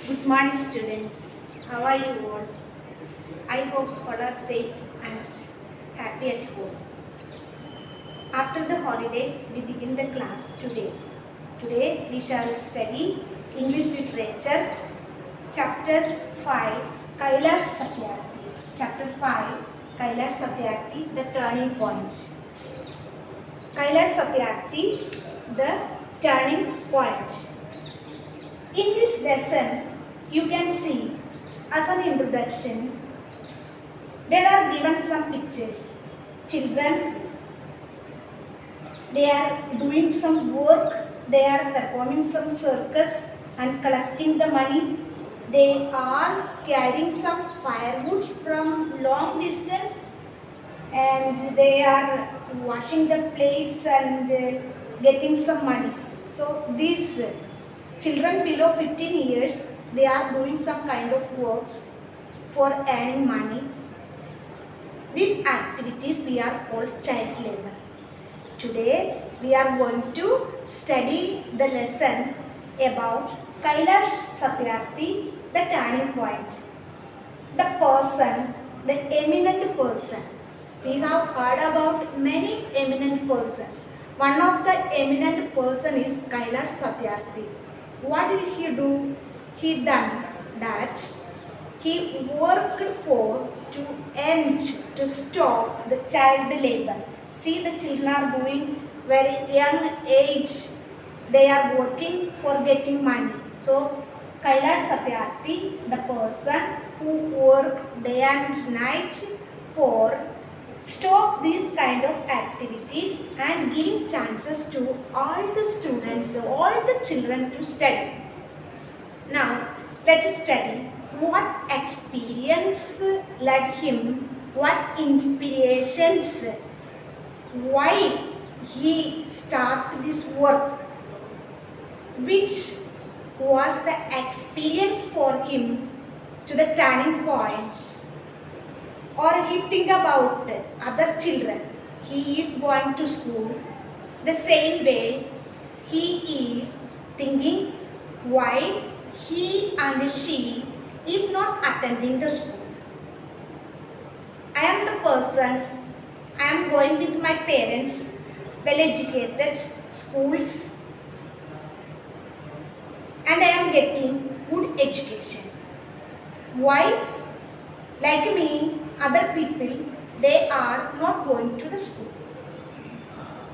Good morning, students. How are you all? I hope all are safe and happy at home. After the holidays, we begin the class today. Today, we shall study English Literature, Chapter 5, Kailash Satyarthi. Chapter 5, Kailash Satyarthi, The Turning Point. Kailash Satyarthi, The Turning Point. In this lesson, you can see as an introduction, there are given some pictures. Children, they are doing some work, they are performing some circus and collecting the money. They are carrying some firewood from long distance and they are washing the plates and getting some money. So these children below 15 years, they are doing some kind of works for earning money. These activities we are called child labor. Today we are going to study the lesson about Kailash Satyarthi, the turning point. The person, the eminent person. We have heard about many eminent persons. One of the eminent person is Kailash Satyarthi. What did he do? He done that he worked for to end, to stop the child labor. See, the children are doing very young age. They are working for getting money. So, Kailash Satyarthi, the person who worked day and night for stop these kind of activities and giving chances to all the students, all the children to study. Now, let us study what experience led him, what inspirations, why he started this work, which was the experience for him to the turning point. Or he think about other children. He is going to school. The same way he is thinking why he and she is not attending the school. I am the person, I am going with my parents, well educated schools, and I am getting good education. Why? Like me, other people, they are not going to the school.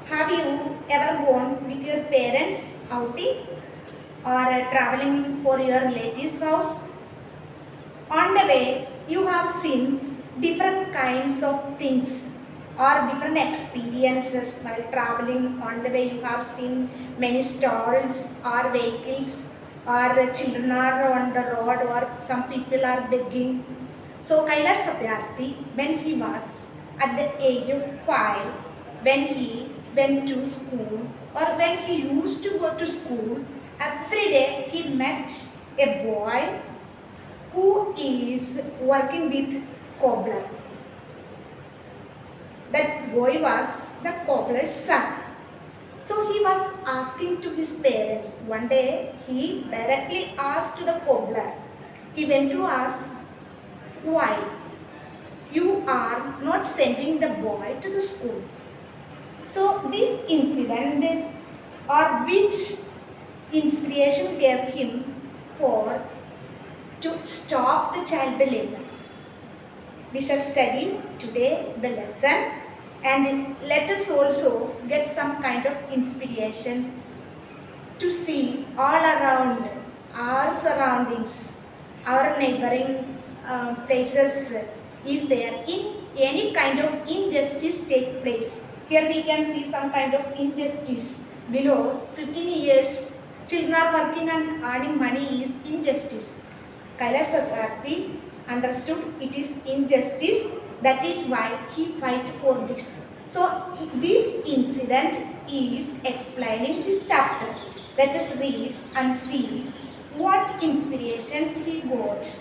Have you ever gone with your parents outing or traveling for your relative's house? On the way, you have seen different kinds of things or different experiences while traveling. On the way, you have seen many stalls or vehicles, or children are on the road, or some people are begging. So Kailash Satyarthi, when he was at the age of 5, when he went to school or when he used to go to school, every day he met a boy who is working with cobbler. That boy was the cobbler's son. So he was asking to his parents. One day he directly asked to the cobbler. He went to ask, why you are not sending the boy to the school? So this incident or which inspiration gave him for to stop the child labor. We shall study today the lesson and let us also get some kind of inspiration to see all around our surroundings, our neighboring places is there. In any kind of injustice take place. Here we can see some kind of injustice. Below 15 years, children are working and earning money is injustice. Kailash Satyarthi understood it is injustice. That is why he fight for this. So this incident is explaining this chapter. Let us read and see what inspirations he got.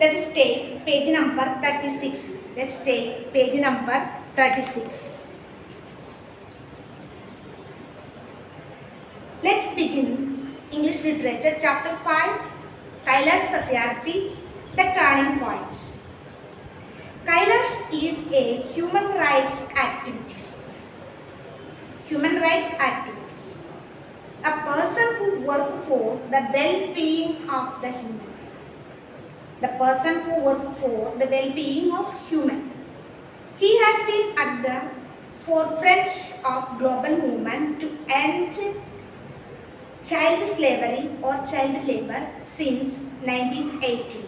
Let us take page number 36. Let's take page number 36. Let's begin English Literature, Chapter 5, Kailash Satyarthi, The Turning Points. Kailash is a human rights activist. Human rights activist. A person who works for the well-being of the human. The person who works for the well-being of human. He has been at the forefront of global movement to end child slavery or child labor since 1980.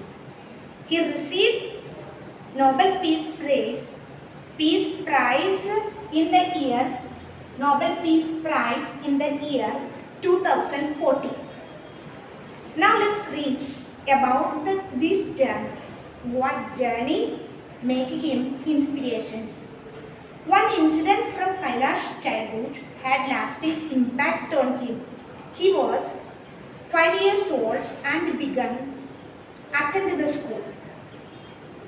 He received Nobel Peace Prize in the year Nobel Peace Prize in the year 2014. Now let's read about this journey. What journey make him inspirations? One incident from Kailash's childhood had lasting impact on him. He was 5 years old and began attend the school.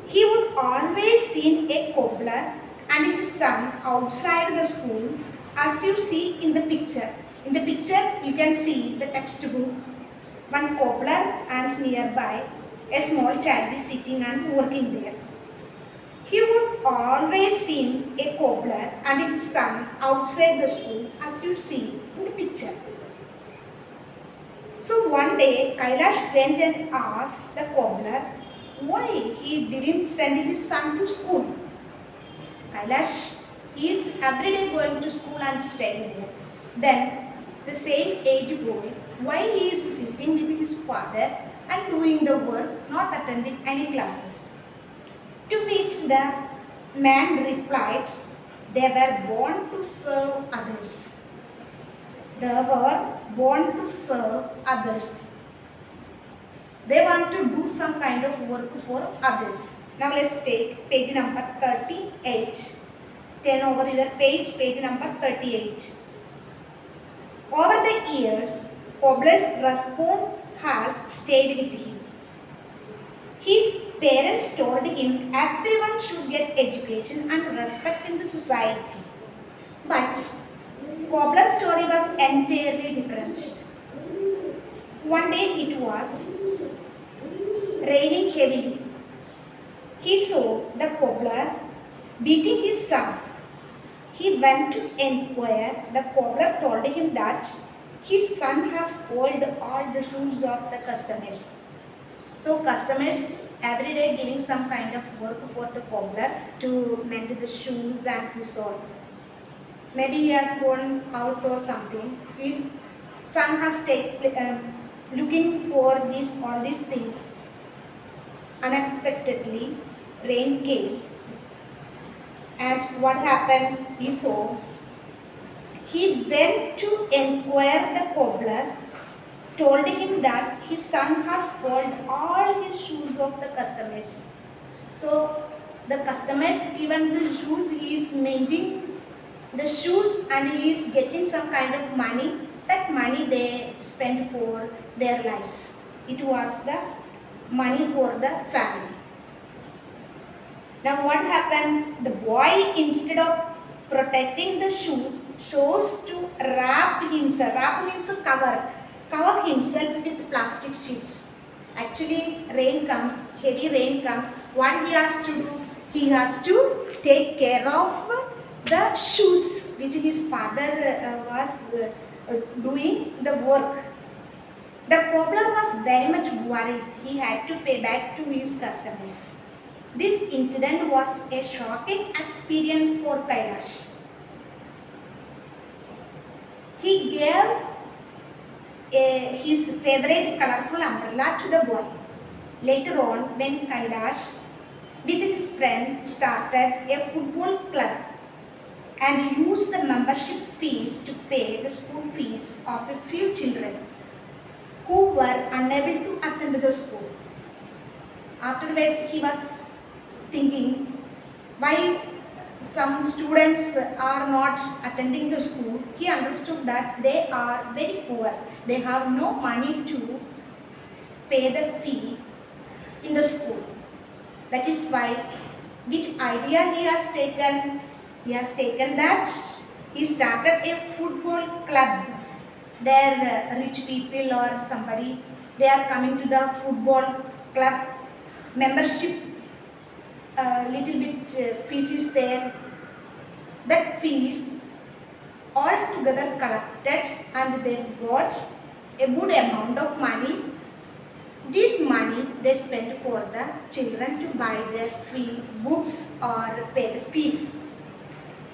He would always see a cobbler and his son outside the school, as you see in the picture. In the picture, you can see the textbook, one cobbler, and nearby a small child is sitting and working there. He would always see a cobbler and his son outside the school, as you see in the picture. So one day, Kailash went and asked the cobbler why he didn't send his son to school. Kailash is every day going to school and studying there. Then the same age boy, why he is sitting with his father and doing the work, not attending any classes. To which the man replied, they were born to serve others. They were born to serve others. They want to do some kind of work for others. Now let's take page number 38. Turn over your page number 38. Over the years, cobbler's response has stayed with him. His parents told him everyone should get education and respect in the society. But cobbler's story was entirely different. One day it was raining heavily. He saw the cobbler beating his son. He went to inquire. The cobbler told him that his son has spoiled all the shoes of the customers. So customers every day giving some kind of work for the cobbler to mend the shoes and his all. Maybe he has gone out or something. His son has looking for all these things. Unexpectedly, rain came. And what happened? He saw. He went to inquire the cobbler, told him that his son has spoiled all his shoes of the customers. So the customers given the shoes, he is mending the shoes and he is getting some kind of money. That money they spend for their lives. It was the money for the family. Now what happened? The boy, instead of protecting the shoes, chose to wrap himself. Wrap means cover himself with plastic sheets. Actually, rain comes, heavy rain comes. What he has to do? He has to take care of the shoes which his father was doing the work. The cobbler was very much worried. He had to pay back to his customers. This incident was a shocking experience for Kailash. He gave his favorite colorful umbrella to the boy. Later on, when Kailash with his friend started a football club and used the membership fees to pay the school fees of a few children who were unable to attend the school. Afterwards, he was thinking why some students are not attending the school. He understood that they are very poor. They have no money to pay the fee in the school. That is why, which idea he has taken? He has taken that he started a football club Their rich people or somebody, they are coming to the football club membership, little bit fees is there. That fees all together collected and they got a good amount of money. This money they spend for the children to buy their free books or pay the fees.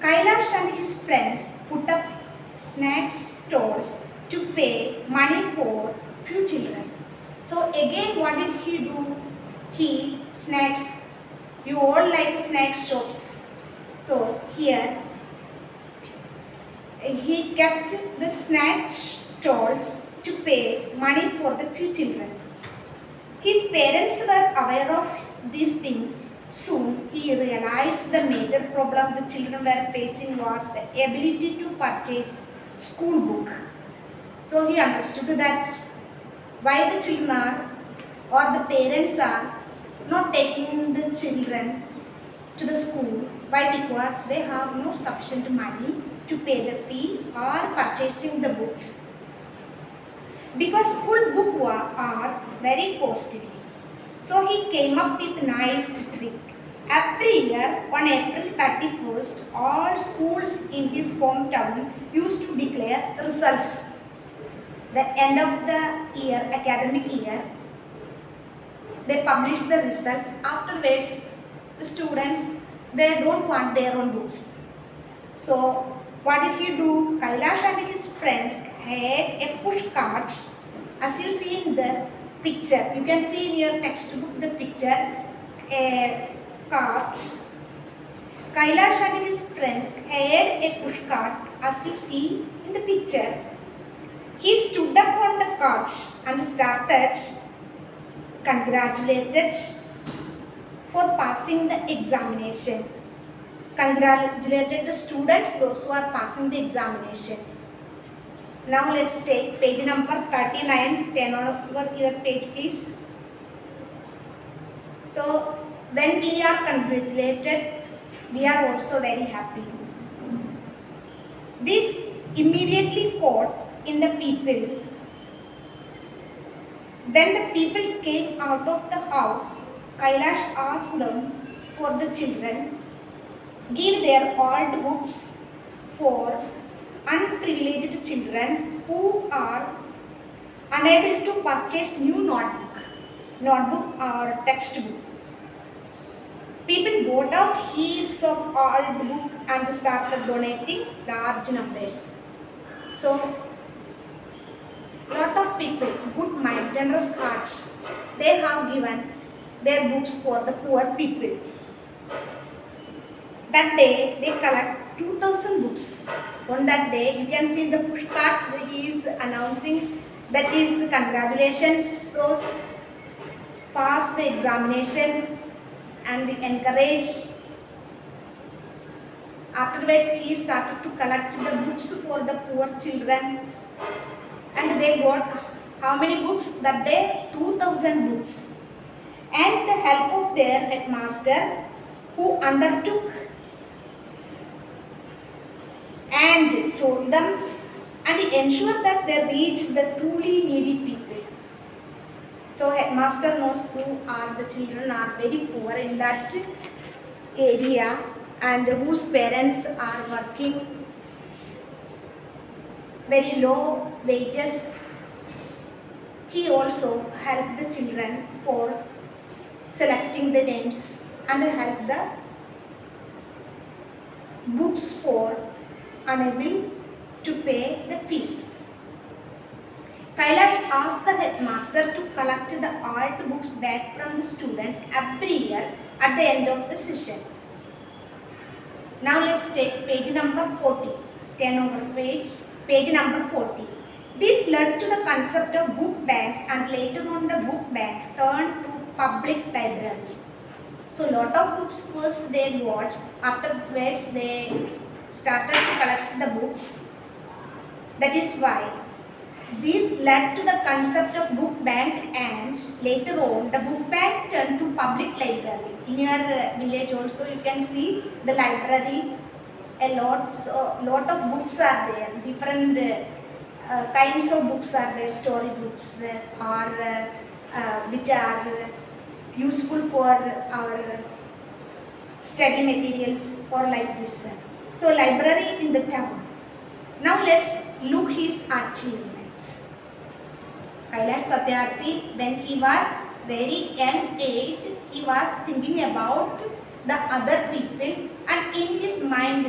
Kailash and his friends put up snack stalls to pay money for few children. So again, what did he do? He snacks. You all like snack shops. So here he kept the snack stalls to pay money for the few children. His parents were aware of these things. Soon he realized the major problem the children were facing was the ability to purchase school book. So he understood that why the children are or the parents are not taking the children to the school. Why? Because they have no sufficient money to pay the fee or purchasing the books. Because school books are very costly. So he came up with nice trick. Every year on April 31st, all schools in his hometown used to declare results. The end of the year, academic year, they publish the results. Afterwards, the students, they don't want their own books. So what did he do? Kailash and his friends had a push cart. As you see in the picture, you can see in your textbook the picture, a cart. Kailash and his friends had a push cart, as you see in the picture. He stood up on the cart and started congratulated for passing the examination. Congratulated the students, those who are passing the examination. Now let's take page number 39, 10 over your page please. So when we are congratulated, we are also very happy. This immediately caught in the people. When the people came out of the house, Kailash asked them for the children, give their old books for unprivileged children who are unable to purchase new notebook or textbook. People bought out heaps of old book and started donating large numbers. So, lot of people, good mind, generous hearts, they have given their books for the poor people. That day, they collect 2000 books. On that day, you can see the push cart, he is announcing that is congratulations, those pass the examination and encourage. Afterwards, he started to collect the books for the poor children. And they got how many books that day? 2000 books. And the help of their headmaster who undertook and sold them and ensured that they reached the truly needy people. So headmaster knows who are the children are very poor in that area and whose parents are working very low wages. He also helped the children for selecting the names and helped the books for unable to pay the fees. Kailash asked the headmaster to collect the art books back from the students every year at the end of the session. Now let's take page number 40, 10 over page number 40. This led to the concept of book bank and later on the book bank turned to public library. So lot of books first they got, afterwards they started to collect the books. That is why this led to the concept of book bank and later on the book bank turned to public library. In your village also you can see the library, a lot of books are there, different kinds of books are there, story books or which are useful for our study materials or like this. So library in the town. Now let's look his achievements. Kailash Satyarthi, when he was very young age, he was thinking about the other people, and in his mind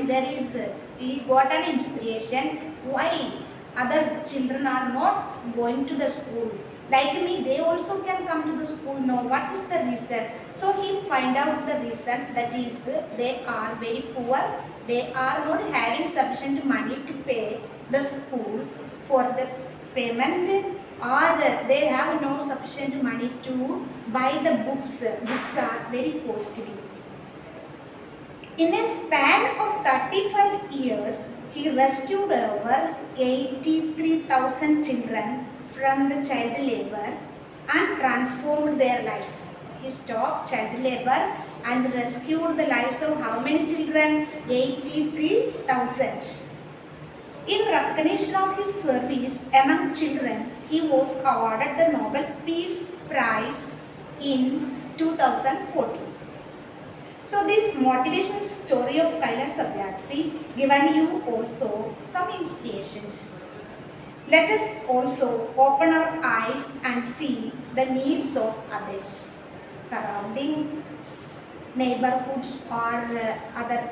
he got an inspiration why other children are not going to the school. Like me, they also can come to the school. No, what is the reason? So he find out the reason, that is they are very poor. They are not having sufficient money to pay the school for the payment, or they have no sufficient money to buy the books. Books are very costly. In a span of 35 years, he rescued over 83,000 children from the child labor and transformed their lives. He stopped child labor and rescued the lives of how many children? 83,000. In recognition of his service among children, he was awarded the Nobel Peace Prize in 2014. So this motivational story of Kailash Satyarthi given you also some inspirations. Let us also open our eyes and see the needs of others, surrounding neighborhoods or other.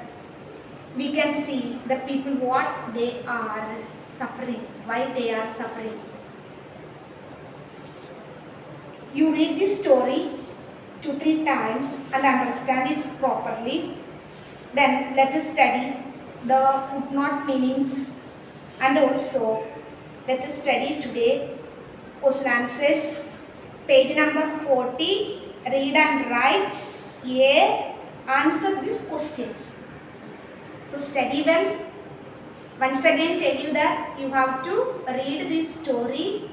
We can see the people what they are suffering, why they are suffering. You read this story 2-3 times and understand it properly. Then let us study the footnote meanings, and also let us study today question answers. Page number 40. Read and write. A. Answer these questions. So study well. Once again tell you that you have to read this story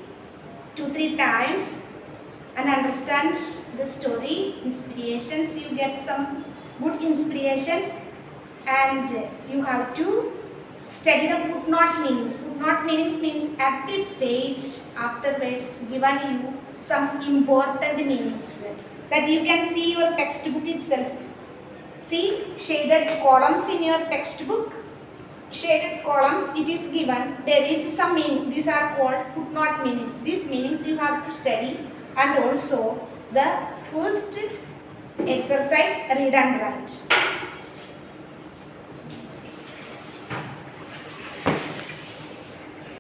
2-3 times and understand the story. Inspirations, you get some good inspirations, and you have to study the footnote meanings. Footnote meanings means every page afterwards given you some important meanings that you can see your textbook itself. See shaded columns in your textbook. Shaded column, it is given, there is some meaning. These are called footnote meanings. These meanings you have to study. And also the first exercise, read and write.